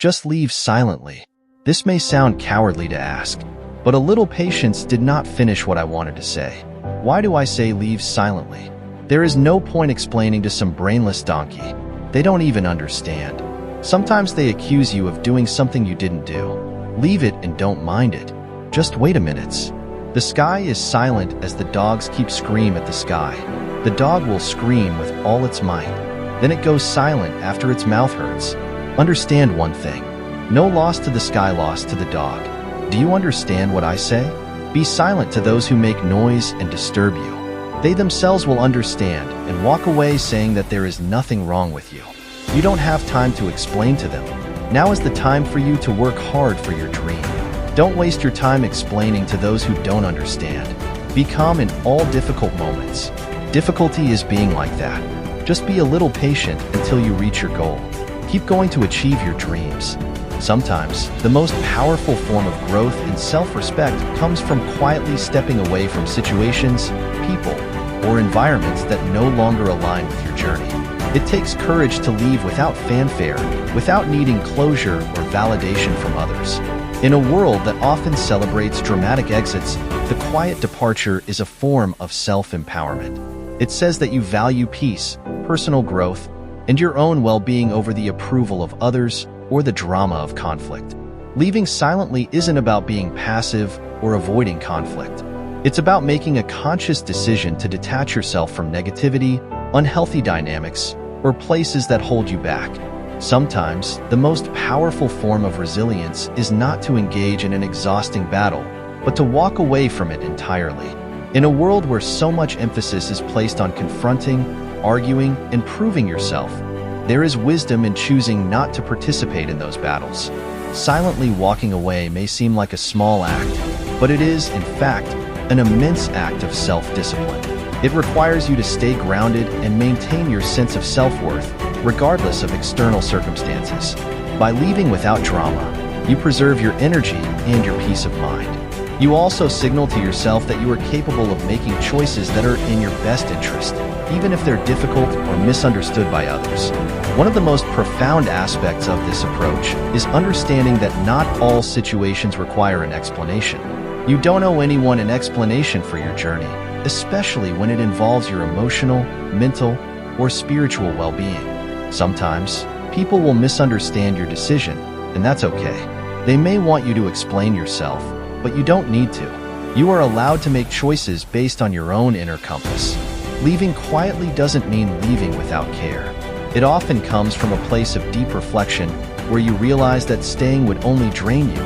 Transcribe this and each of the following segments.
Just leave silently. This may sound cowardly to ask, but a little patience did not finish what I wanted to say. Why do I say leave silently? There is no point explaining to some brainless donkey. They don't even understand. Sometimes they accuse you of doing something you didn't do. Leave it and don't mind it. Just wait a minute. The sky is silent as the dogs keep screaming at the sky. The dog will scream with all its might. Then it goes silent after its mouth hurts. Understand one thing. No loss to the sky, loss to the dog. Do you understand what I say? Be silent to those who make noise and disturb you. They themselves will understand and walk away saying that there is nothing wrong with you. You don't have time to explain to them. Now is the time for you to work hard for your dream. Don't waste your time explaining to those who don't understand. Be calm in all difficult moments. Difficulty is being like that. Just be a little patient until you reach your goal. Keep going to achieve your dreams. Sometimes, the most powerful form of growth and self-respect comes from quietly stepping away from situations, people, or environments that no longer align with your journey. It takes courage to leave without fanfare, without needing closure or validation from others. In a world that often celebrates dramatic exits, the quiet departure is a form of self-empowerment. It says that you value peace, personal growth, and your own well-being over the approval of others or the drama of conflict. Leaving silently isn't about being passive or avoiding conflict. It's about making a conscious decision to detach yourself from negativity, unhealthy dynamics, or places that hold you back. Sometimes, the most powerful form of resilience is not to engage in an exhausting battle, but to walk away from it entirely. In a world where so much emphasis is placed on confronting, arguing, and proving yourself, there is wisdom in choosing not to participate in those battles. Silently walking away may seem like a small act, but it is, in fact, an immense act of self-discipline. It requires you to stay grounded and maintain your sense of self-worth, regardless of external circumstances. By leaving without drama, you preserve your energy and your peace of mind. You also signal to yourself that you are capable of making choices that are in your best interest, even if they're difficult or misunderstood by others. One of the most profound aspects of this approach is understanding that not all situations require an explanation. You don't owe anyone an explanation for your journey, especially when it involves your emotional, mental, or spiritual well-being. Sometimes, people will misunderstand your decision, and that's okay. They may want you to explain yourself, but you don't need to. You are allowed to make choices based on your own inner compass. Leaving quietly doesn't mean leaving without care. It often comes from a place of deep reflection where you realize that staying would only drain you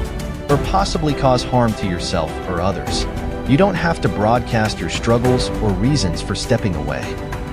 or possibly cause harm to yourself or others. You don't have to broadcast your struggles or reasons for stepping away.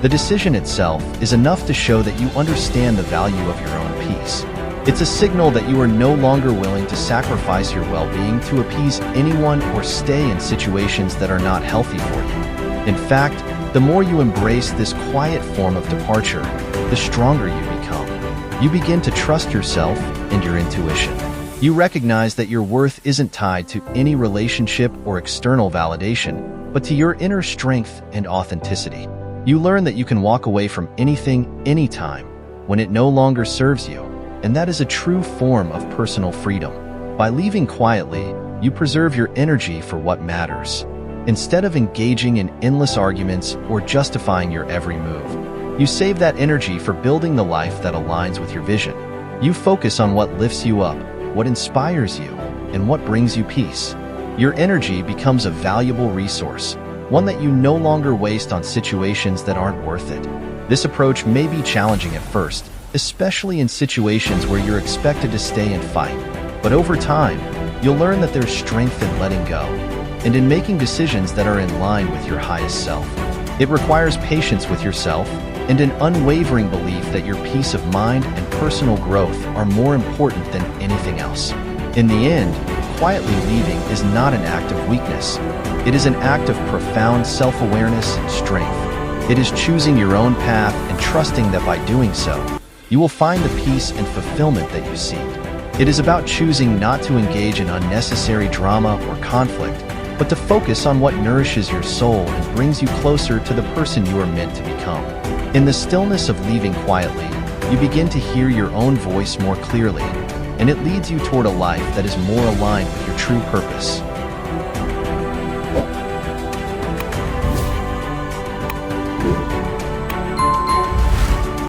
The decision itself is enough to show that you understand the value of your own peace. It's a signal that you are no longer willing to sacrifice your well-being to appease anyone or stay in situations that are not healthy for you. In fact, the more you embrace this quiet form of departure, the stronger you become. You begin to trust yourself and your intuition. You recognize that your worth isn't tied to any relationship or external validation, but to your inner strength and authenticity. You learn that you can walk away from anything, anytime, when it no longer serves you, and that is a true form of personal freedom. By leaving quietly, you preserve your energy for what matters. Instead of engaging in endless arguments or justifying your every move, you save that energy for building the life that aligns with your vision. You focus on what lifts you up, what inspires you, and what brings you peace. Your energy becomes a valuable resource, one that you no longer waste on situations that aren't worth it. This approach may be challenging at first, especially in situations where you're expected to stay and fight. But over time, you'll learn that there's strength in letting go, and in making decisions that are in line with your highest self. It requires patience with yourself and an unwavering belief that your peace of mind and personal growth are more important than anything else. In the end, quietly leaving is not an act of weakness. It is an act of profound self-awareness and strength. It is choosing your own path and trusting that by doing so, you will find the peace and fulfillment that you seek. It is about choosing not to engage in unnecessary drama or conflict, but to focus on what nourishes your soul and brings you closer to the person you are meant to become. In the stillness of leaving quietly, you begin to hear your own voice more clearly, and it leads you toward a life that is more aligned with your true purpose.